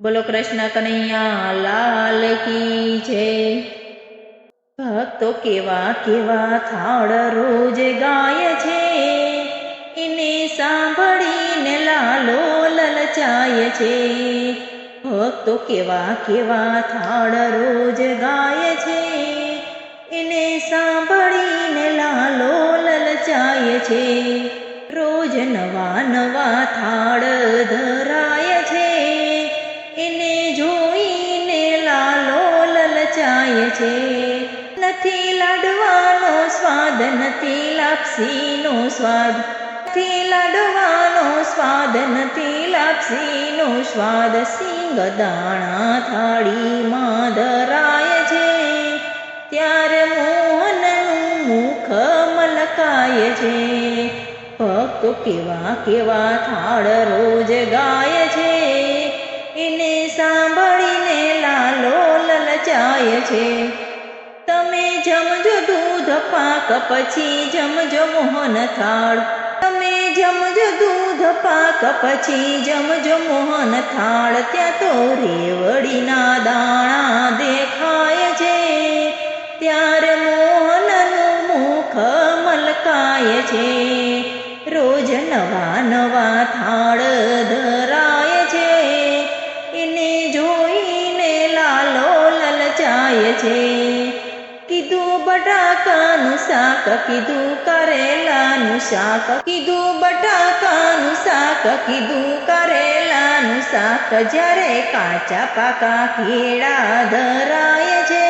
બોલો કૃષ્ણ કનૈયા લાલ કી જય। ભક્તો કેવા કેવા થાળ રોજ ગાય છે, એને સાંભળીને લાલો લલચાય છે। ભક્તો કેવા કેવા થાળ રોજ ગાય છે, એને સાંભળીને લાલો લલચાય છે। રોજ નવા નવા થાળ ધરાય છે, એને જોઈને લાલો લલચાય છે। નથી લાડવાનો સ્વાદ, નથી લાપસીનો સ્વાદ, નથી લાડવાનો સ્વાદ, નથી લાપસીનો સ્વાદ, સિંગદાણા થાળીમાં ધરાય છે, ત્યારે મોહનનું મુખ મલકાય છે। ભક્તો કેવા કેવા થાળ રોજ ગાય છે, એને સાંભળીને લાલો લલચાય છે। તમે જમજો દૂધ પાક પછી જમજો મોહન થાળ, તમે જમજો દૂધ પાક પછી જમજો મોહન થાળ, ત્યાં તો રેવડીના દાણા દેખાય છે, ત્યારે મોહનનું મુખ મલકાય છે। રોજ નવા નવા થાળ ધરાય છે, એને જોઈને લાલો લલચાય છે। કીધું બટાકાનું શાક, કીધું કરેલાનું શાક, કીધું બટાકાનું શાક, કીધું કરેલાનું શાક, જ્યારે કાચા પાકા કેળા ધરાય છે,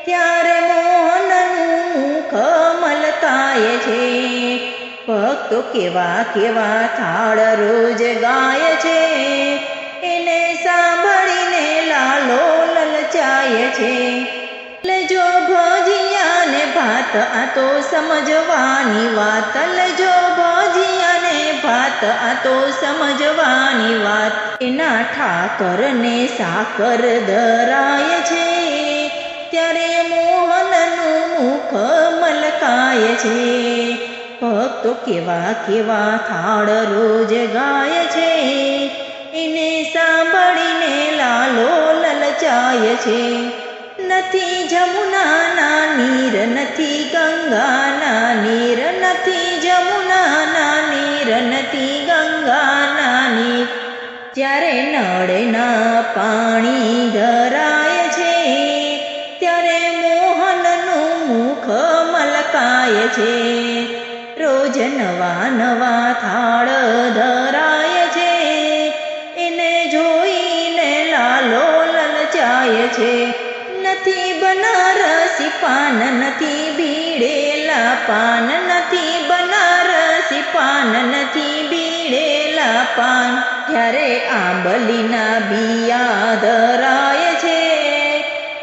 ત્યારે મોહનનું મુખ મલકાય છે। ભક્તો કેવા કેવા થાળ રોજ ગાય છે, એને સાંભળીને લાલો લલચાય છે। લેજો ભજીયા ને ભાત, આ તો સમજવાની વાત, લેજો ભજીયા ને ભાત, આ તો સમજવાની વાત, એના ઠાકર ને સાકર ધરાય છે, ત્યારે મોહનનું મુખ મલકાય છે। ભક્તો કેવા કેવા થાળ રોજ ગાય છે, એને સાંભળીને લાલો લલચાય છે। નથી જમુનાના નીર, નથી ગંગાના નીર, નથી જમુનાના નીર, નથી ગંગાના નીર, જ્યારે નળના પાણી ધરાય છે, ત્યારે મોહનનું મુખ મલકાય છે। રોજ નવા નવા થાળ ધરાય છે, એને જોઈને લાલો લલચાય છે। નથી બનારસી પાન, નથી બીડેલા પાન, નથી બનારસી પાન, નથી બીડેલા પાન, જ્યારે આંબલીના બિયા ધરાય છે,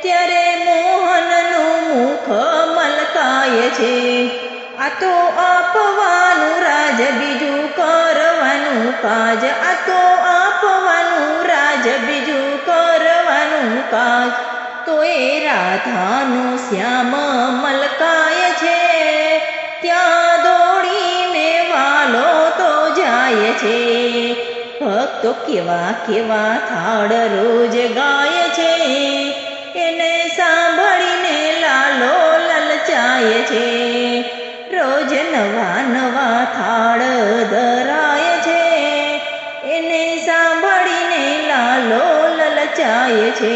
ત્યારે મોહનનું મુખ મલકાય છે। આ તો આપવાનું રાજ, બીજું કરવાનું કાજ, આ તો આપવાનું રાજ, બીજું કરવાનું કાજ, તો એ રાધાનો શ્યામ મલકાય છે, ત્યાં દોડીને વાલો તો જાય છે। ભક્તો કેવા કેવા થાળ રોજ ગાય છે, એને સાંભળીને લાલો લલચાય છે। રોજ નવા નવા થાળ ધરાય છે, એને સાંભળીને લાલો લલચાય છે।